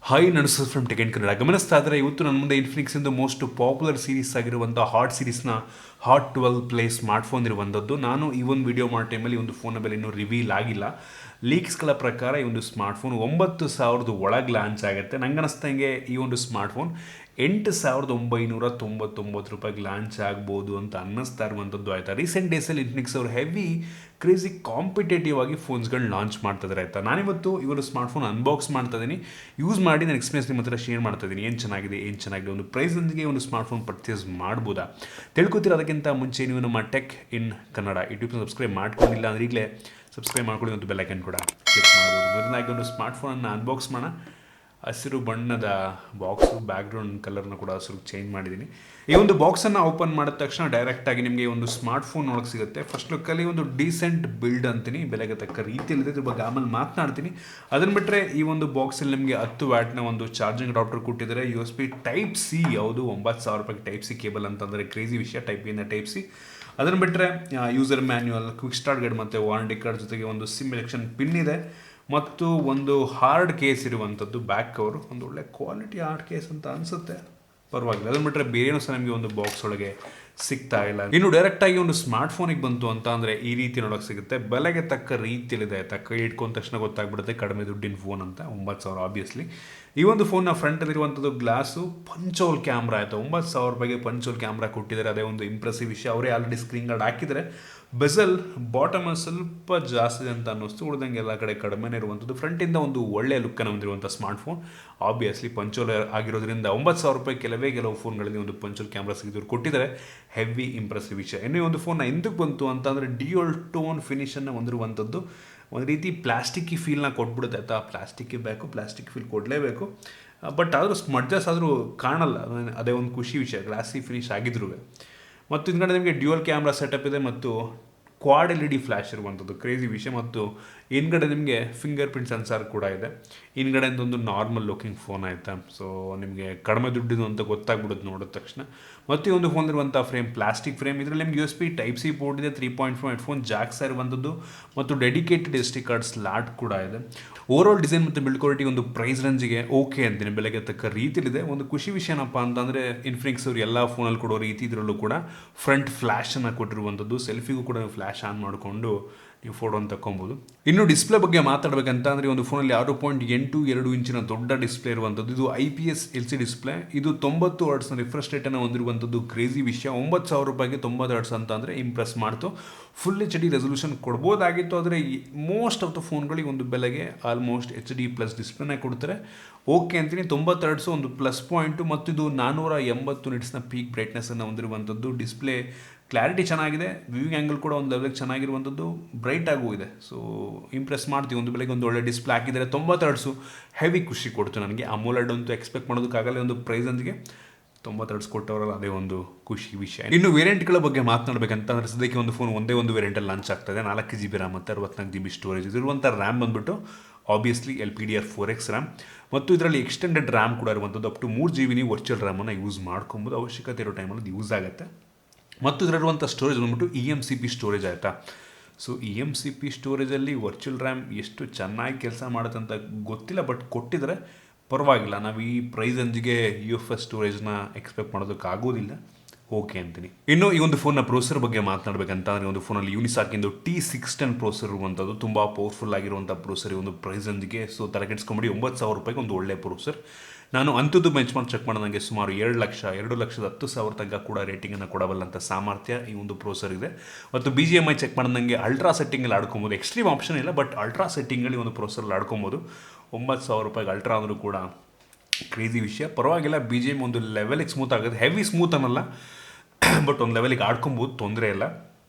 Hi ನಡ್ಸೋದು from tech and Kannada. ಗಮನಿಸ್ತಾ ಇದ್ದರೆ ಇವತ್ತು ನನ್ನ ಮುಂದೆ ಇನ್ಫಿನಿಕ್ಸಿಂದು ಮೋಸ್ಟ್ ಪಾಪ್ಯುಲರ್ ಸೀರೀಸ್ ಆಗಿರುವಂಥ ಹಾಟ್ ಸೀರೀಸ್ನ ಹಾಟ್ 12 ಪ್ಲೇ ಸ್ಮಾರ್ಟ್ಫೋನ್ ಇರುವಂಥದ್ದು. ನಾನು ಈ ಒಂದು ವಿಡಿಯೋ ಮಾಡೋ ಟೈಮಲ್ಲಿ ಒಂದು ಫೋನ್ನ ಬೆಲೆ ಇನ್ನೂ ರಿವೀಲ್ ಆಗಿಲ್ಲ. ಲೀಕ್ಸ್ಗಳ ಪ್ರಕಾರ ಈ ಒಂದು ಸ್ಮಾರ್ಟ್ಫೋನ್ 9,000 ಒಳಗೆ ಲಾಂಚ್ ಆಗುತ್ತೆ. ನಂಗೆ ಅನ್ನಿಸ್ದಂಗೆ ಈ ಒಂದು ಸ್ಮಾರ್ಟ್ಫೋನ್ 8,999 ರೂಪಾಯಿಗೆ ಲಾಂಚ್ ಆಗ್ಬೋದು ಅಂತ ಅನ್ನಿಸ್ತಾ ಇರುವಂಥದ್ದು ಆಯಿತಾ. ರೀಸೆಂಟ್ ಡೇಸಲ್ಲಿ ಇನ್ಫಿನಿಕ್ಸ್ ಅವರು ಹೆವಿ ಕ್ರೇಜಿ ಕಾಂಪಿಟೇಟಿವ್ ಆಗಿ ಫೋನ್ಸ್ಗಳನ್ನ ಲಾಂಚ್ ಮಾಡ್ತಿದ್ದಾರೆ ಆಯಿತಾ. ನಾನಿವತ್ತು ಇವರು ಸ್ಮಾರ್ಟ್ಫೋನ್ ಅನ್ಬಾಕ್ಸ್ ಮಾಡ್ತಾ ಇದ್ದೀನಿ, ಯೂಸ್ ಮಾಡಿ ನಾನು ಎಕ್ಸ್ಪೀರಿಯನ್ಸ್ ನಿಮ್ಮ ಹತ್ರ ಶೇರ್ ಮಾಡ್ತಾ ಇದ್ದೀನಿ. ಏನು ಚೆನ್ನಾಗಿದೆ ಒಂದು ಪ್ರೈಸ್ನೊಂದಿಗೆ ಒಂದು ಸ್ಮಾರ್ಟ್ಫೋನ್ ಪರ್ಚೇಸ್ ಮಾಡ್ಬೋದಾ ತಿಳ್ಕೊತೀರ. ಅದಕ್ಕಿಂತ ಮುಂಚೆ ನೀವು ನಮ್ಮ tech in Kannada YouTube subscribe ಮಾಡ್ಕೊಂಡಿಲ್ಲ ಅಂದರೆ ಈಗಲೇ ಸಬ್ಸ್ಕ್ರೈಬ್ ಮಾಡ್ಕೊಳ್ಳಿ, ಒಂದು ಬೆಲ್ ಐಕನ್ ಕೂಡ ಕ್ಲಿಕ್ ಮಾಡ್ಬೋದು. ಮೊದಲಾಗಿ ಒಂದು ಸ್ಮಾರ್ಟ್ಫೋನನ್ನು ಅನ್ಬಾಕ್ಸ್ ಮಾಡೋಣ. ಹಸಿರು ಬಣ್ಣದ ಬಾಕ್ಸು, ಬ್ಯಾಕ್ಗ್ರೌಂಡ್ ಕಲರ್ನ ಕೂಡ ಹಸಿರು ಚೇಂಜ್ ಮಾಡಿದ್ದೀನಿ. ಈ ಒಂದು ಬಾಕ್ಸನ್ನು ಓಪನ್ ಮಾಡಿದ ತಕ್ಷಣ ಡೈರೆಕ್ಟಾಗಿ ನಿಮಗೆ ಒಂದು ಸ್ಮಾರ್ಟ್ಫೋನ್ ನೋಡೋಕ್ಕೆ ಸಿಗುತ್ತೆ. ಫಸ್ಟ್ ಲುಕ್ಕಲ್ಲಿ ಒಂದು ಡೀಸೆಂಟ್ ಬಿಲ್ಡ್ ಅಂತೀನಿ, ಬೆಲೆಗೆ ತಕ್ಕ ರೀತಿಯಲ್ಲಿದೆ. ಇದ್ರ ಬಗ್ಗೆ ಆಮೇಲೆ ಮಾತನಾಡ್ತೀನಿ. ಅದನ್ನು ಬಿಟ್ಟರೆ ಈ ಒಂದು ಬಾಕ್ಸಲ್ಲಿ ನಿಮಗೆ 10 ವ್ಯಾಟ್ನ ಒಂದು ಚಾರ್ಜಿಂಗ್ ಅಡಾಪ್ಟರ್ ಕೊಟ್ಟಿದ್ದಾರೆ. USB Type-C, ಯಾವುದು 9,000 ರೂಪಾಯಿಗೆ Type-C ಕೇಬಲ್ ಅಂತಂದರೆ ಕ್ರೇಜಿ ವಿಷಯ. Type-A Type-C. ಅದನ್ನು ಬಿಟ್ಟರೆ user manual, quick start guide ಮತ್ತು ವಾರಂಟಿ ಕಾರ್ಡ್ ಜೊತೆಗೆ ಒಂದು ಸಿಮ್ ಎಲೆಕ್ಷನ್ ಪಿನ್ ಇದೆ ಮತ್ತು ಒಂದು ಹಾರ್ಡ್ ಕೇಸ್ ಇರುವಂಥದ್ದು. ಬ್ಯಾಕ್ ಕವರು ಒಂದು ಒಳ್ಳೆ ಕ್ವಾಲಿಟಿ ಹಾರ್ಡ್ ಕೇಸ್ ಅಂತ ಅನಿಸುತ್ತೆ, ಪರವಾಗಿಲ್ಲ. ಅದನ್ನು ಬಿಟ್ಟರೆ ಬೇರೆನೂ ಸಹ ನಮಗೆ ಒಂದು ಬಾಕ್ಸ್ ಒಳಗೆ ಸಿಗ್ತಾ ಇಲ್ಲ. ಇನ್ನು ಡೈರೆಕ್ಟಾಗಿ ಒಂದು ಸ್ಮಾರ್ಟ್ಫೋನಿಗೆ ಬಂತು ಅಂತ ಅಂದರೆ ಈ ರೀತಿ ನೋಡೋಕೆ ಸಿಗುತ್ತೆ. ಬೆಲೆಗೆ ತಕ್ಕ ರೀತಿಯಲ್ಲಿದೆ ಆಯಿತಾ. ಕೈ ಇಟ್ಕೊಂಡ ತಕ್ಷಣ ಗೊತ್ತಾಗ್ಬಿಡುತ್ತೆ ಕಡಿಮೆ ದುಡ್ಡಿನ ಫೋನ್ ಅಂತ. 9,000 ಆಬ್ವಿಯಸ್ಲಿ. ಈ ಒಂದು ಫೋನ್ನ ಫ್ರಂಟಲ್ಲಿರುವಂಥದ್ದು ಗ್ಲಾಸು ಪಂಚೋಲ್ ಕ್ಯಾಮ್ರಾ ಆಯಿತಾ. 9,000 ರೂಪಾಯಿಗೆ ಪಂಚೋಲ್ ಕ್ಯಾಮ್ರಾ ಕೊಟ್ಟಿದ್ದಾರೆ, ಅದೇ ಒಂದು ಇಂಪ್ರೆಸಿವ್ ವಿಷಯ. ಅವರೇ ಆಲ್ರೆಡಿ ಸ್ಕ್ರೀನ್ ಗಾರ್ಡ್ ಹಾಕಿದರೆ. ಬೆಸಲ್ ಬಾಟಮಲ್ಲಿ ಸ್ವಲ್ಪ ಜಾಸ್ತಿ ಅಂತ ಅನ್ನಿಸ್ತು, ಉಳಿದಂಗೆ ಎಲ್ಲ ಕಡೆ ಕಡಿಮೆನೇ ಇರುವಂಥದ್ದು. ಫ್ರಂಟಿಂದ ಒಂದು ಒಳ್ಳೆಯ ಲುಕ್ಕನ್ನು ಹೊಂದಿರುವಂಥ ಸ್ಮಾರ್ಟ್ಫೋನ್. ಆಬ್ವಿಯಸ್ಲಿ ಪಂಚೋಲ್ ಆಗಿರೋದ್ರಿಂದ 9,000 ರೂಪಾಯಿ ಕೆಲವು ಫೋನ್ಗಳಲ್ಲಿ ಒಂದು ಪಂಚೋಲ್ ಕ್ಯಾಮ್ರಾ ಸಿಗಿದ್ರು ಕೊಟ್ಟಿದ್ದಾರೆ. ಹೆವಿ ಇಂಪ್ರೆಸಿವ್ ವಿಷಯ. ಇನ್ನೂ ಒಂದು ಫೋನ್ನ ಎಂದಕ್ಕೆ ಬಂತು ಅಂತಂದರೆ ಡ್ಯೂಯಲ್ ಟೋನ್ ಫಿನಿಷನ್ನು ಹೊಂದಿರುವಂಥದ್ದು. ಒಂದು ರೀತಿ ಪ್ಲಾಸ್ಟಿಕ್ಕಿ ಫೀಲ್ನ ಕೊಟ್ಬಿಡುತ್ತೆ ಆಯಿತಾ. ಪ್ಲಾಸ್ಟಿಕ್ಕಿ ಬೇಕು, ಪ್ಲಾಸ್ಟಿಕ್ ಫೀಲ್ ಕೊಡಲೇಬೇಕು. ಬಟ್ ಆದರೂ ಸ್ಮಡ್ಜಸ್ ಆದರೂ ಕಾಣಲ್ಲ, ಅದೇ ಒಂದು ಖುಷಿ ವಿಷಯ. ಗ್ಲಾಸಿ ಫಿನಿಶ್ ಆಗಿದ್ರು. ಮತ್ತು ಹಿಂದ್ಗಡೆ ನಿಮಗೆ ಡ್ಯೂಯಲ್ ಕ್ಯಾಮ್ರಾ ಸೆಟಪ್ ಇದೆ ಮತ್ತು ಕ್ವಾಡ್ LED ಫ್ಲ್ಯಾಶ್ ಇರುವಂಥದ್ದು, ಕ್ರೇಜಿ ವಿಷಯ. ಮತ್ತು ಹಿಂದ್ಗಡೆ ನಿಮಗೆ ಫಿಂಗರ್ ಪ್ರಿಂಟ್ ಸೆನ್ಸಾರ್ ಕೂಡ ಇದೆ. ಹಿಂದ್ಗಡೆಯಿಂದ ಒಂದು ನಾರ್ಮಲ್ ಲುಕಿಂಗ್ ಫೋನ್ ಆಯಿತಾ. ಸೊ ನಿಮಗೆ ಕಡಿಮೆ ದುಡ್ಡಿದು ಅಂತ ಗೊತ್ತಾಗ್ಬಿಡುತ್ತೆ ನೋಡಿದ ತಕ್ಷಣ. ಮತ್ತು ಈ ಒಂದು ಫೋನ್ ಇರುವಂಥ ಫ್ರೇಮ್ ಪ್ಲಾಸ್ಟಿಕ್ ಫ್ರೇಮ್. ಇದರಲ್ಲಿ ನಿಮಗೆ USB Type-C ಪೋರ್ಟ್ ಇದೆ, 3.5 ಹೆಡ್ಫೋನ್ ಜಾಕ್ಸ್ ಇರುವಂಥದ್ದು ಮತ್ತು ಡೆಡಿಕೇಟೆಡ್ SD ಕಾರ್ಡ್ ಸ್ಲಾಟ್ ಕೂಡ ಇದೆ. ಓವರಾಲ್ ಡಿಸೈನ್ ಮತ್ತು ಬಿಲ್ಡ್ ಕ್ವಾಲಿಟಿ ಒಂದು ಪ್ರೈಸ್ ರೇಂಜಿಗೆ ಓಕೆ ಅಂತೀನಿ, ಬೆಲೆಗೆ ತಕ್ಕ ರೀತಿಲಿದೆ. ಒಂದು ಖುಷಿ ವಿಷಯ ಏನಪ್ಪ ಅಂತಂದರೆ ಇನ್ಫಿನಿಕ್ಸ್ ಅವರು ಎಲ್ಲ ಫೋನಲ್ಲಿ ಕೊಡೋ ರೀತಿ ಇದರಲ್ಲೂ ಕೂಡ ಫ್ರಂಟ್ ಫ್ಲ್ಯಾಶನ್ನು ಕೊಟ್ಟಿರುವಂಥದ್ದು. ಸೆಲ್ಫಿಗೂ ಕೂಡ ಫ್ಲ್ಯಾಶ್ ಆನ್ ಮಾಡಿಕೊಂಡು ನೀವು ಫೋಟೋನ ತಗೊಬೋದು. ಇನ್ನು ಡಿಸ್ಪ್ಲೇ ಬಗ್ಗೆ ಮಾತಾಡಬೇಕಂತ ಅಂದರೆ ಒಂದು ಫೋನಲ್ಲಿ 6.82 ಇಂಚಿನ ದೊಡ್ಡ ಡಿಸ್ಪ್ಲೇ ಇರುವಂಥದ್ದು. ಇದು IPS LCD ಡಿಸ್ಪ್ಲೇ. ಇದು 90 ಹರ್ಟ್ಸ್ನ ರಿಫ್ರೆಶ್ ರೇಟನ್ನು ಹೊಂದಿರುವಂಥದ್ದು, ಕ್ರೇಜಿ ವಿಷಯ. 9,000 ರೂಪಾಯಿಗೆ 90 ಹರ್ಟ್ಸ್ ಅಂತ ಅಂದರೆ ಇಂಪ್ರೆಸ್ ಮಾಡ್ತು. ಫುಲ್ HD ರೆಸಲ್ಯೂಷನ್ ಕೊಡ್ಬೋದಾಗಿತ್ತು, ಆದರೆ ಮೋಸ್ಟ್ ಆಫ್ ದ ಫೋನ್ಗಳಿಗೆ ಒಂದು ಬೆಲೆಗೆ ಆಲ್ಮೋಸ್ಟ್ HD+ ಡಿಸ್ಪ್ಲೇನೇ ಕೊಡ್ತಾರೆ. ಓಕೆ ಅಂತೀನಿ. 90 ಹರ್ಟ್ಸು ಒಂದು ಪ್ಲಸ್ ಪಾಯಿಂಟು. ಮತ್ತು ಇದು 480 ನಿಟ್ಸ್ನ ಪೀಕ್ ಬ್ರೈಟ್ನೆಸ್ಸನ್ನು ಹೊಂದಿರುವಂಥದ್ದು. ಡಿಸ್ಪ್ಲೇ ಕ್ಲಾರಿಟಿ ಚೆನ್ನಾಗಿದೆ, ವ್ಯೂವಿಂಗ್ ಆ್ಯಂಗಲ್ ಕೂಡ ಒಂದು ಲೆವೆಲ್ಗೆ ಚೆನ್ನಾಗಿರುವಂಥದ್ದು, ಬ್ರೈಟ್ ಆಗೂ ಇದೆ. ಸೊ ಇಂಪ್ರೆಸ್ ಮಾಡ್ತೀವಿ. ಒಂದು ಬೆಲೆಗೆ ಒಂದು ಒಳ್ಳೆ ಡಿಸ್ಪ್ಲೇ ಹಾಕಿದರೆ 90 ಹರ್ಟ್ಸು ಹೆವಿ ಖುಷಿ ಕೊಡ್ತು ನನಗೆ. AMOLED ಅಂತೂ ಎಕ್ಸ್ಪೆಕ್ಟ್ ಮಾಡೋದಕ್ಕಾಗಲ್ಲ ಒಂದು ಪ್ರೈಸೊಂದಿಗೆ. 90 ಹರ್ಟ್ಸ್ ಕೊಟ್ಟವರಲ್ಲ, ಅದೇ ಒಂದು ಖುಷಿ ವಿಷಯ. ಇನ್ನು ವೇರಿಯಂಟ್ಗಳ ಬಗ್ಗೆ ಮಾತನಾಡಬೇಕಂತ ಅಂದರೆ ಸದ್ಯಕ್ಕೆ ಒಂದು ಫೋನ್ ಒಂದೇ ಒಂದು ವೇರಿಯಂಟಲ್ಲಿ ಲಾಂಚ್ ಆಗ್ತಾಯಿದೆ. 4 GB ರ್ಯಾಮ್ ಮತ್ತು 64 GB ಸ್ಟೋರೇಜ್ ಇರುವಂಥ ರ್ಯಾಮ್ ಬಂದುಬಿಟ್ಟು ಆಬ್ವಿಯಸ್ಲಿ LPDDR4X ರ್ಯಾಮ್. ಮತ್ತು ಇದರಲ್ಲಿ ಎಕ್ಸ್ಟೆಂಡೆಡ್ ರ್ಯಾಮ್ ಕೂಡ ಇರುವಂಥದ್ದು. ಅಪ್ ಟು 3 GB ನೀವು ವರ್ಚುವಲ್ ರ್ಯಾಮನ್ನು ಯೂಸ್ ಮಾಡ್ಕೊಬೋದು. ಅವಶ್ಯಕತೆ ಇರೋ ಟೈಮಲ್ಲಿ ಅದು ಯೂಸ್ ಆಗುತ್ತೆ. ಮತ್ತು ಇದರಲ್ಲಿರುವಂಥ ಸ್ಟೋರೇಜ್ ಬಂದ್ಬಿಟ್ಟು EMCP ಸ್ಟೋರೇಜ್ ಆಯಿತಾ. ಸೊ EMCP ಸ್ಟೋರೇಜಲ್ಲಿ ವರ್ಚುವಲ್ ರ್ಯಾಮ್ ಎಷ್ಟು ಚೆನ್ನಾಗಿ ಕೆಲಸ ಮಾಡುತ್ತೆ ಅಂತ ಗೊತ್ತಿಲ್ಲ, ಬಟ್ ಕೊಟ್ಟಿದ್ರೆ ಪರವಾಗಿಲ್ಲ. ನಾವು ಈ ಪ್ರೈಸ್ ರೇಂಜಿಗೆ UFS ಸ್ಟೋರೇಜ್ನ ಎಕ್ಸ್ಪೆಕ್ಟ್ ಮಾಡೋದಕ್ಕಾಗೋದಿಲ್ಲ. ಓಕೆ ಅಂತೀನಿ. ಇನ್ನು ಈ ಒಂದು ಫೋನ್ನ ಪ್ರೊಸೆಸರ್ ಬಗ್ಗೆ ಮಾತನಾಡಬೇಕಂತ ಅಂದರೆ ಒಂದು ಫೋನಲ್ಲಿ Unisoc T610 ಪ್ರೊಸೆಸರ್ ಇರುವಂಥದ್ದು. ತುಂಬ ಪವರ್ಫುಲ್ ಆಗಿರುವಂಥ ಪ್ರೊಸೆಸರ್ ಈ ಒಂದು ಪ್ರೈಸ್ ರೇಂಜಿಗೆ. ಸೊ ತಲೆಕೆಡಿಸ್ಕೊಂಬಿಡಿ, 9,000 ರೂಪಾಯಿಗೆ ಒಂದು ಒಳ್ಳೆಯ ಪ್ರೊಸೆಸರ್. ನಾನು AnTuTu ಬೆಂಚ್ ಮಾರ್ಕ್ ಚೆಕ್ ಮಾಡಿದಂಗೆ ಸುಮಾರು 2,10,000 ತನಕ ಕೂಡ ರೇಟಿಂಗನ್ನು ಕೊಡಬಲ್ಲಂಥ ಸಾಮರ್ಥ್ಯ ಈ ಒಂದು ಪ್ರೊಸೆಸರ್ ಇದೆ. ಮತ್ತು BGMI ಚೆಕ್ ಮಾಡಿದಂಗೆ ಅಲ್ಟ್ರಾ ಸೆಟ್ಟಿಂಗಲ್ಲಿ ಆಡ್ಕೊಬೋದು. ಎಕ್ಸ್ಟ್ರೀಮ್ ಆಪ್ಷನ್ ಇಲ್ಲ, ಬಟ್ ಅಲ್ಟ್ರಾ ಸೆಟ್ಟಿಂಗಲ್ಲಿ ಒಂದು ಪ್ರೊಸೆಸರ್ ಆಡ್ಕೊಬೋದು. 9,000 ರೂಪಾಯಿಗೆ ಅಲ್ಟ್ರಾ ಅಂದರೂ ಕೂಡ ಕ್ರೇಜಿ ವಿಷಯ. ಪರವಾಗಿಲ್ಲ. BGM ಒಂದು ಲೆವೆಲಿಗೆ ಸ್ಮೂತ್ ಆಗುತ್ತೆ, ಹೆವಿ ಸ್ಮೂತ್ ಅನ್ನಲ್ಲ, ಬಟ್ ಒಂದು ಲೆವೆಲಿಗೆ ಆಡ್ಕೊಬೋದು, ತೊಂದರೆ ಇಲ್ಲ.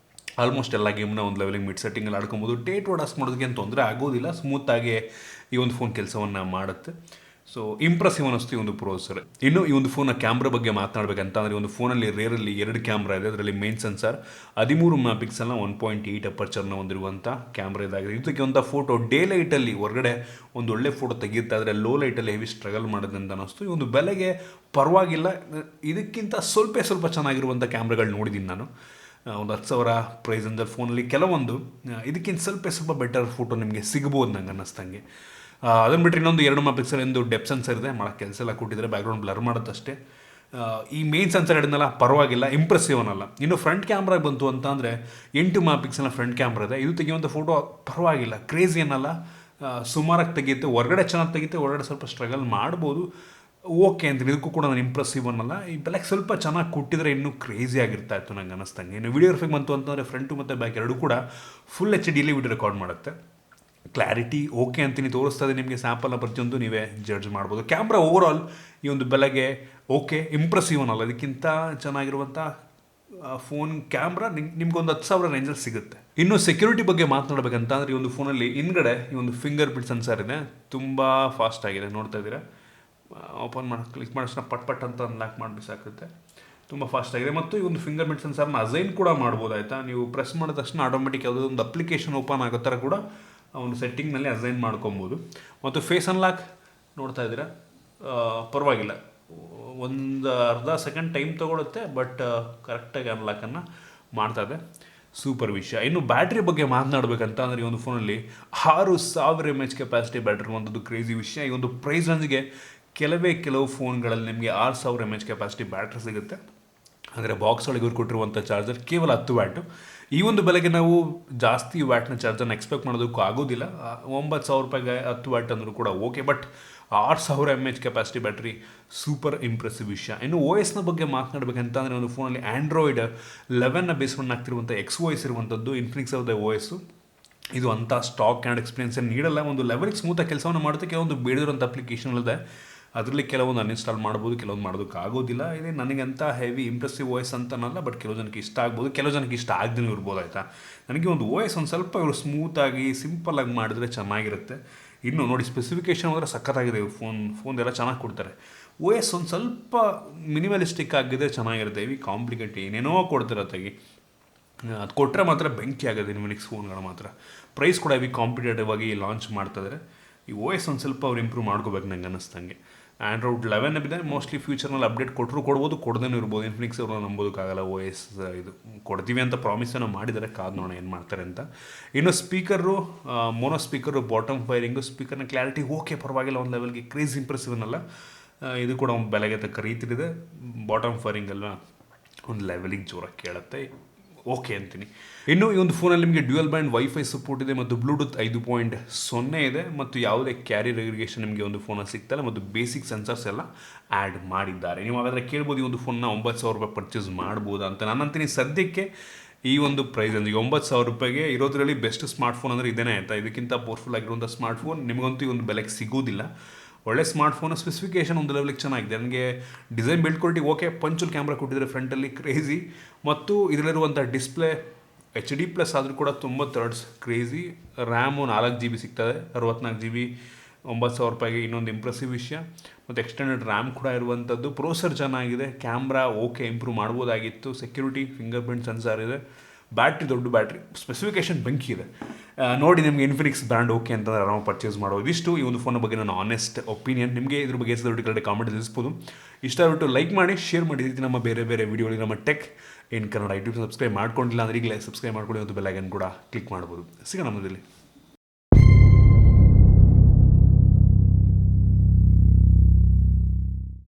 ಆಲ್ಮೋಸ್ಟ್ ಎಲ್ಲ ಗೇಮ್ನ ಒಂದು ಲೆವೆಲಿಗೆ ಮಿಡ್ ಸೆಟ್ಟಿಂಗಲ್ಲಿ ಆಡ್ಕೊಬೋದು. ಡೇಟ್ ವಾಡಸ್ ಮಾಡೋದಕ್ಕೆ ಏನು ತೊಂದರೆ ಆಗೋದಿಲ್ಲ, ಸ್ಮೂತಾಗಿ ಈ ಒಂದು ಫೋನ್ ಕೆಲಸವನ್ನು ಮಾಡುತ್ತೆ. ಸೊ ಇಂಪ್ರೆಸಿವ್ ಅನ್ನಿಸ್ತು ಈ ಒಂದು ಪ್ರೊಸೆಸರ್. ಇನ್ನು ಈ ಒಂದು ಫೋನ್ನ ಕ್ಯಾಮ್ರಾ ಬಗ್ಗೆ ಮಾತನಾಡಬೇಕಂತ ಅಂದರೆ ಒಂದು ಫೋನಲ್ಲಿ ರೇರಲ್ಲಿ 2 ಕ್ಯಾಮ್ರಾ ಇದೆ. ಅದರಲ್ಲಿ ಮೇನ್ ಸೆನ್ಸಾರ್ 13 MP 1.8 ಅಪರ್ಚರ್ನ ಹೊಂದಿರುವಂಥ ಕ್ಯಾಮ್ರಾ ಇದಾಗಿದೆ. ಇದಕ್ಕೆ ಒಂದು ಫೋಟೋ ಡೇ ಲೈಟಲ್ಲಿ ಹೊರಗಡೆ ಒಂದು ಒಳ್ಳೆ ಫೋಟೋ ತೆಗೆಯುತ್ತೆ, ಆದರೆ ಲೋ ಲೈಟಲ್ಲಿ ಹೆವಿ ಸ್ಟ್ರಗಲ್ ಮಾಡೋದು ಅಂತ ಅನ್ನಿಸ್ತು. ಈ ಒಂದು ಬೆಲೆಗೆ ಪರವಾಗಿಲ್ಲ. ಇದಕ್ಕಿಂತ ಸ್ವಲ್ಪ ಚೆನ್ನಾಗಿರುವಂಥ ಕ್ಯಾಮ್ರಾಗಳು ನೋಡಿದ್ದೀನಿ ನಾನು. ಒಂದು 10,000 ಪ್ರೈಸ್ ಅಂದರೆ ಫೋನಲ್ಲಿ ಕೆಲವೊಂದು ಇದಕ್ಕಿಂತ ಸ್ವಲ್ಪ ಬೆಟರ್ ಫೋಟೋ ನಿಮಗೆ ಸಿಗ್ಬೋದು ನಂಗೆ ಅನ್ನಿಸ್ದಂಗೆ. ಅದನ್ನು ಬಿಟ್ಟರೆ ಇನ್ನೊಂದು 2 ಮೆಗಾಪಿಕ್ಸೆಲ್ ಎಂದು ಡೆಪ್ ಸೆನ್ಸರ್ ಇದೆ, ಮಾಡೋಕ್ಕೆ ಕೆಲಸ ಎಲ್ಲ ಕೊಟ್ಟಿದ್ದಾರೆ, ಬ್ಯಾಕ್ಗ್ರೌಂಡ್ ಬ್ಲರ್ ಮಾಡುತ್ತಷ್ಟೇ. ಈ ಮೇನ್ ಸೆನ್ಸರ್ ಹಿಡಿದ್ನಲ್ಲ ಪರವಾಗಿಲ್ಲ, ಇಂಪ್ರೆಸಿವ್ ಅನ್ನಲ್ಲ. ಇನ್ನು ಫ್ರಂಟ್ ಕ್ಯಾಮ್ರಾ ಬಂತು ಅಂತ ಅಂದರೆ 8 ಮೆಗಾಪಿಕ್ಸೆಲ್ನ ಫ್ರಂಟ್ ಕ್ಯಾಮ್ರಾ ಇದೆ. ಇದು ತೆಗೆಯುವಂಥ ಫೋಟೋ ಪರವಾಗಿಲ್ಲ, ಕ್ರೇಜಿ ಅನ್ನಲ್ಲ, ಸುಮಾರಾಗಿ ತೆಗೆಯುತ್ತೆ. ಹೊರಗಡೆ ಚೆನ್ನಾಗಿ ತೆಗೆಯುತ್ತೆ, ಹೊರಗಡೆ ಸ್ವಲ್ಪ ಸ್ಟ್ರಗಲ್ ಮಾಡ್ಬೋದು, ಓಕೆ ಅಂತೀನಿ. ಇದಕ್ಕೂ ಕೂಡ ನಾನು ಇಂಪ್ರೆಸಿವ್ ಅನ್ನಲ್ಲ. ಈ ಬೆಲೆಗೆ ಸ್ವಲ್ಪ ಚೆನ್ನಾಗಿ ಕೊಟ್ಟಿದ್ರೆ ಇನ್ನೂ ಕ್ರೇಜಿ ಆಗಿರ್ತಾ ಇತ್ತು ನಂಗೆ ಅನ್ನಿಸ್ತಂಗೆ. ಇನ್ನು ವಿಡಿಯೋಗ್ರಫಿಗೆ ಬಂತು ಅಂತಂದರೆ ಫ್ರಂಟು ಮತ್ತು ಬ್ಯಾಕ್ ಎರಡೂ ಕೂಡ ಫುಲ್ HD ವಿಡಿಯೋ ರೆಕಾರ್ಡ್ ಮಾಡುತ್ತೆ. ಕ್ಲಾರಿಟಿ ಓಕೆ ಅಂತೀನಿ, ತೋರಿಸ್ತಾ ಇದೆ ನಿಮಗೆ ಸ್ಯಾಂಪಲ್ನ ಪ್ರತಿಯೊಂದು ನೀವೇ ಜಡ್ಜ್ ಮಾಡ್ಬೋದು. ಕ್ಯಾಮ್ರಾ ಓವರಾಲ್ ಈ ಒಂದು ಬೆಲೆಗೆ ಓಕೆ, ಇಂಪ್ರೆಸಿವ್ ಅನ್ನಲ್ಲ. ಇದಕ್ಕಿಂತ ಚೆನ್ನಾಗಿರುವಂಥ ಫೋನ್ ಕ್ಯಾಮ್ರಾ ನಿಮ್ಗೊಂದು 10,000 ರೇಂಜಲ್ಲಿ ಸಿಗುತ್ತೆ. ಇನ್ನು ಸೆಕ್ಯೂರಿಟಿ ಬಗ್ಗೆ ಮಾತನಾಡಬೇಕಂತ ಅಂದರೆ ಈ ಒಂದು ಫೋನಲ್ಲಿ ಹಿಂದ್ಗಡೆ ಈ ಒಂದು ಫಿಂಗರ್ ಪ್ರಿಂಟ್ ಸೆನ್ಸರ್ ಇದೆ, ತುಂಬ ಫಾಸ್ಟ್ ಆಗಿದೆ. ನೋಡ್ತಾ ಇದ್ದೀರಾ, ಓಪನ್ ಮಾಡಿ ಕ್ಲಿಕ್ ಮಾಡಿದ ಪಟ್ ಅಂತ ಅನ್ಲಾಕ್ ಮಾಡಿ ಬಿಸಾಕುತ್ತೆ, ತುಂಬ ಫಾಸ್ಟ್ ಆಗಿದೆ. ಮತ್ತು ಈ ಒಂದು ಫಿಂಗರ್ ಪ್ರಿಂಟ್ ಸೆನ್ಸರ್ನ ಅಸೈನ್ ಕೂಡ ಮಾಡ್ಬೋದು ಆಯಿತಾ. ನೀವು ಪ್ರೆಸ್ ಮಾಡಿದ ತಕ್ಷಣ ಆಟೋಮೆಟಿಕ್ ಯಾವುದೋ ಒಂದು ಅಪ್ಲಿಕೇಶನ್ ಓಪನ್ ಆಗೋ ಥರ ಕೂಡ ಒಂದು ಸೆಟ್ಟಿಂಗ್ನಲ್ಲಿ ಅಸೈನ್ ಮಾಡ್ಕೊಬೋದು. ಮತ್ತು ಫೇಸ್ ಅನ್ಲಾಕ್ ನೋಡ್ತಾ ಇದ್ದೀರಾ, ಪರವಾಗಿಲ್ಲ, ಒಂದು ಅರ್ಧ ಸೆಕೆಂಡ್ ಟೈಮ್ ತೊಗೊಳುತ್ತೆ, ಬಟ್ ಕರೆಕ್ಟಾಗಿ ಅನ್ಲಾಕನ್ನು ಮಾಡ್ತಾ ಇದೆ, ಸೂಪರ್ ವಿಷಯ. ಇನ್ನು ಬ್ಯಾಟ್ರಿ ಬಗ್ಗೆ ಮಾತನಾಡಬೇಕಂತ ಅಂದರೆ ಈ ಒಂದು ಫೋನಲ್ಲಿ 6000 mAh ಕೆಪಾಸಿಟಿ ಬ್ಯಾಟ್ರಿ ಇರುವಂಥದ್ದು ಕ್ರೇಜಿ ವಿಷಯ. ಈ ಒಂದು ಪ್ರೈಸ್ ರೇಂಜ್ಗೆ ಕೆಲವು ಫೋನ್ಗಳಲ್ಲಿ ನಿಮಗೆ 6000 mAh ಕೆಪಾಸಿಟಿ ಬ್ಯಾಟ್ರಿ ಸಿಗುತ್ತೆ. ಅಂದರೆ ಬಾಕ್ಸ್ ಒಳಗೆ ಇವ್ರು ಕೊಟ್ಟಿರುವಂಥ ಚಾರ್ಜರ್ ಕೇವಲ 10 ವ್ಯಾಟು. ಈ ಒಂದು ಬೆಲೆಗೆ ನಾವು ಜಾಸ್ತಿ ವ್ಯಾಟ್ನ ಚಾರ್ಜರ್ನ ಎಕ್ಸ್ಪೆಕ್ಟ್ ಮಾಡೋದಕ್ಕೂ ಆಗೋದಿಲ್ಲ. 9,000 ರೂಪಾಯಿಗೆ 10 ವ್ಯಾಟ್ ಅಂದರೂ ಕೂಡ okay, but 6000 mAh capacity battery super impressive ವಿಷಯ. ಇನ್ನು OSನ ಬಗ್ಗೆ ಮಾತನಾಡಬೇಕಂತ ಅಂದರೆ ಒಂದು ಫೋನಲ್ಲಿ ಆ್ಯಂಡ್ರಾಯ್ಡ್ 11ನ ಬೇಸ್ಮೆಂಟ್ ಆಗ್ತಿರುವಂಥ XOS ಇರುವಂಥದ್ದು ಇನ್ಫಿನಿಕ್ಸ್ ಅವ್ರದ್ದು OS. ಇದು ಅಂಥ ಸ್ಟಾಕ್ ಆ್ಯಂಡ್ ಎಕ್ಸ್ಪೀರಿಯನ್ಸನ್ನು ನೀಡಲ್ಲ. ಒಂದು ಲೆವೆಲಿಗೆ ಸ್ಮೂತಾಗಿ ಕೆಲಸವನ್ನು ಮಾಡುತ್ತೆ. ಕೆಲವೊಂದು ಬೇಡಿರೋಂಥ ಅಪ್ಲಿಕೇಶನ್ಗಳಿದೆ, ಅದರಲ್ಲಿ ಕೆಲವೊಂದು ಅನ್ಇನ್ಸ್ಟಾಲ್ ಮಾಡ್ಬೋದು, ಕೆಲವೊಂದು ಮಾಡೋದಕ್ಕಾಗೋದಿಲ್ಲ. ಇದೆ ನನಗಂತ ಹೆವಿ ಇಂಪ್ರೆಸಿವ್ OS ಅಂತನಲ್ಲ, ಬಟ್ ಕೆಲವು ಜನಕ್ಕೆ ಇಷ್ಟ ಆಗ್ಬೋದು, ಕೆಲವು ಜನಕ್ಕೆ ಇಷ್ಟ ಆಗದೇ ಇರ್ಬೋದು ಆಯಿತಾ. ನನಗೆ ಒಂದು OS ಒಂದು ಸ್ವಲ್ಪ ಇವರು ಸ್ಮೂತಾಗಿ ಸಿಂಪಲ್ಲಾಗಿ ಮಾಡಿದ್ರೆ ಚೆನ್ನಾಗಿರುತ್ತೆ. ಇನ್ನು ನೋಡಿ, ಸ್ಪೆಸಿಫಿಕೇಷನ್ ಅಂದರೆ ಸಖತ್ತಾಗಿದೆ. ಫೋನ್ ಎಲ್ಲ ಚೆನ್ನಾಗಿ ಕೊಡ್ತಾರೆ. OS ಒಂದು ಸ್ವಲ್ಪ ಮಿನಿಮಲಿಸ್ಟಿಕ್ ಆಗಿದ್ರೆ ಚೆನ್ನಾಗಿರುತ್ತೆ. ಹೆವಿ ಕಾಂಪ್ಲಿಕೇಟ್ ಏನೇನೋ ಕೊಡ್ತಿರತ್ತಾಗಿ, ಅದು ಕೊಟ್ಟರೆ ಮಾತ್ರ ಬೆಂಕಿ ಆಗೋದು ಇನ್ಫಿನಿಕ್ಸ್ ಫೋನ್ಗಳು ಮಾತ್ರ. ಪ್ರೈಸ್ ಕೂಡ ಹೆವಿ ಕಾಂಪಿಟೇಟಿವ್ ಆಗಿ ಲಾಂಚ್ ಮಾಡ್ತಿದ್ದಾರೆ. ಈ OS ಒಂದು ಸ್ವಲ್ಪ ಅವ್ರು ಇಂಪ್ರೂವ್ ಮಾಡ್ಕೋಬೇಕು ನಂಗೆ ಅನ್ನಿಸ್ತಂಗೆ. ಆ್ಯಂಡ್ರಾಯ್ಡ್ 11 ಇದೆ, ಮೋಸ್ಟ್ಲಿ ಫ್ಯೂಚರ್ನಲ್ಲಿ ಅಪ್ಡೇಟ್ ಕೊಡ್ಬೋದು, ಕೊಡದೇನೂ ಇರ್ಬೋದು. ಇನ್ಫಿನಿಕ್ಸ್ ಅವ್ರನ್ನ ನಂಬೋದಕ್ಕಾಗಲ್ಲ. OS ಇದು ಕೊಡ್ತೀವಿ ಅಂತ ಪ್ರಾಮಿಸನ್ನು ಮಾಡಿದರೆ, ಕಾದು ನೋಡೋಣ ಏನು ಮಾಡ್ತಾರೆ ಅಂತ. ಇನ್ನು speaker, mono speaker, bottom firing, ಸ್ಪೀಕರ್ನ ಕ್ಲಾರಿಟಿ ಓಕೆ, ಪರವಾಗಿಲ್ಲ, ಒಂದು ಲೆವೆಲ್ಗೆ ಕ್ರೇಜ್ ಇಂಪ್ರೆಸಿವ್ ಅನ್ನಲ್ಲ. ಇದು ಕೂಡ ಒಂದು ಬೆಲೆಗೆ ತಕ್ಕ ರೀತಿಲಿದೆ. ಬಾಟಮ್ ಫೈರಿಂಗ್ ಅಲ್ವಾ, ಒಂದು ಲೆವೆಲಿಗೆ ಜೋರಾಗಿ ಕೇಳುತ್ತೆ, ಓಕೆ ಅಂತೀನಿ. ಇನ್ನು ಈ ಒಂದು ಫೋನಲ್ಲಿ ನಿಮಗೆ ಡ್ಯುಯಲ್ ಬ್ಯಾಂಡ್ ವೈಫೈ ಸಪೋರ್ಟ್ ಇದೆ, ಮತ್ತು ಬ್ಲೂಟೂತ್ 5.0 ಇದೆ, ಮತ್ತು ಯಾವುದೇ ಕ್ಯಾರಿಯರ್ ಅಗ್ರಿಗೇಷನ್ ನಿಮಗೆ ಒಂದು ಫೋನಲ್ಲಿ ಸಿಗ್ತಲ್ಲ, ಮತ್ತು ಬೇಸಿಕ್ ಸೆನ್ಸರ್ಸ್ ಎಲ್ಲ ಆ್ಯಡ್ ಮಾಡಿದ್ದಾರೆ. ನೀವು ಹಾಗಾದರೆ ಕೇಳ್ಬೋದು, ಈ ಒಂದು ಫೋನ್ನ 9,000 ರೂಪಾಯಿ ಪರ್ಚೇಸ್ ಮಾಡ್ಬೋದಾ ಅಂತ. ನಾನು ಅಂತೀನಿ, ಸದ್ಯಕ್ಕೆ ಈ ಒಂದು ಪ್ರೈಸ್ ಅಂದರೆ 9,000 ರೂಪಾಯಿಗೆ ಇರೋದ್ರಲ್ಲಿ ಬೆಸ್ಟ್ ಸ್ಮಾರ್ಟ್ಫೋನ್ ಅಂದರೆ ಇದೇನೇ ಆಯಿತಾ. ಇದಕ್ಕಿಂತ ಪವರ್ಫುಲ್ ಆಗಿರುವಂಥ ಸ್ಮಾರ್ಟ್ಫೋನ್ ನಿಮಗಂತೂ ಈ ಒಂದು ಬೆಲೆಗೆ ಸಿಗೋದಿಲ್ಲ. ಒಳ್ಳೆ ಸ್ಮಾರ್ಟ್ಫೋನ್, ಸ್ಪೆಸಿಫಿಕೇಷನ್ ಒಂದು ಲೆವೆಲಿಗೆ ಚೆನ್ನಾಗಿದೆ. ನನಗೆ design build quality okay, punch hole camera ಕೊಟ್ಟಿದ್ದಾರೆ ಫ್ರಂಟಲ್ಲಿ, ಕ್ರೇಜಿ. ಮತ್ತು ಇದರಲ್ಲಿರುವಂಥ ಡಿಸ್ಪ್ಲೇ HD+ ಆದರೂ ಕೂಡ 90 Hz, ಕ್ರೇಜಿ. ರ್ಯಾಮು 4 GB ಸಿಗ್ತದೆ, 64 GB 9,000 ರೂಪಾಯಿಗೆ, ಇನ್ನೊಂದು ಇಂಪ್ರೆಸಿವ್ ವಿಷಯ. ಮತ್ತು ಎಕ್ಸ್ಟೆಂಡೆಡ್ ರ್ಯಾಮ್ ಕೂಡ ಇರುವಂಥದ್ದು. ಪ್ರೊಸೆಸರ್ ಚೆನ್ನಾಗಿದೆ, ಕ್ಯಾಮ್ರಾ ಓಕೆ, ಇಂಪ್ರೂವ್ ಮಾಡ್ಬೋದಾಗಿತ್ತು. ಸೆಕ್ಯೂರಿಟಿ, ಫಿಂಗರ್ ಪ್ರಿಂಟ್ ಸೆನ್ಸಾರ್ ಇದೆ, ಬ್ಯಾಟ್ರಿ ದೊಡ್ಡ ಬ್ಯಾಟ್ರಿ, ಸ್ಪೆಸಿಫಿಕೇಷನ್ ಬೆಂಕಿ ಇದೆ. ನೋಡಿ, ನಿಮಗೆ ಇನ್ಫಿನಿಕ್ಸ್ ಬ್ರ್ಯಾಂಡ್ ಓಕೆ ಅಂತಂದರೆ ಆರಾಮ ಪರ್ಚೇಸ್ ಮಾಡೋದು. ಇಷ್ಟು ಈ ಒಂದು ಫೋನ್ ಬಗ್ಗೆ ನನ್ನ ಆನೆಸ್ಟ್ ಒಪಿನಿಯನ್. ನಿಮಗೆ ಇದ್ರ ಬಗ್ಗೆ ಕೆಳಗಡೆ ಕಾಮೆಂಟ್ ತಿಳಿಸ್ಬೋದು. ಇಷ್ಟ ಆಗ್ಬಿಟ್ಟು ಲೈಕ್ ಮಾಡಿ, ಶೇರ್ ಮಾಡಿ. ನಮ್ಮ ಬೇರೆ ವಿಡಿಯೋಗಳಿಗೆ ನಮ್ಮ tech in Kannada YouTube subscribe ಮಾಡ್ಕೊಂಡಿಲ್ಲ ಅಂದರೆ ಈಗಲೇ ಸಬ್ಸ್ಕ್ರೈಬ್ ಮಾಡ್ಕೊಳ್ಳಿ, ಮತ್ತು ಬೆಲ್ ಐಕಾನ್ ಕೂಡ ಕ್ಲಿಕ್ ಮಾಡ್ಬೋದು. ಸಿಗೋಣ ಮುಂದೆ.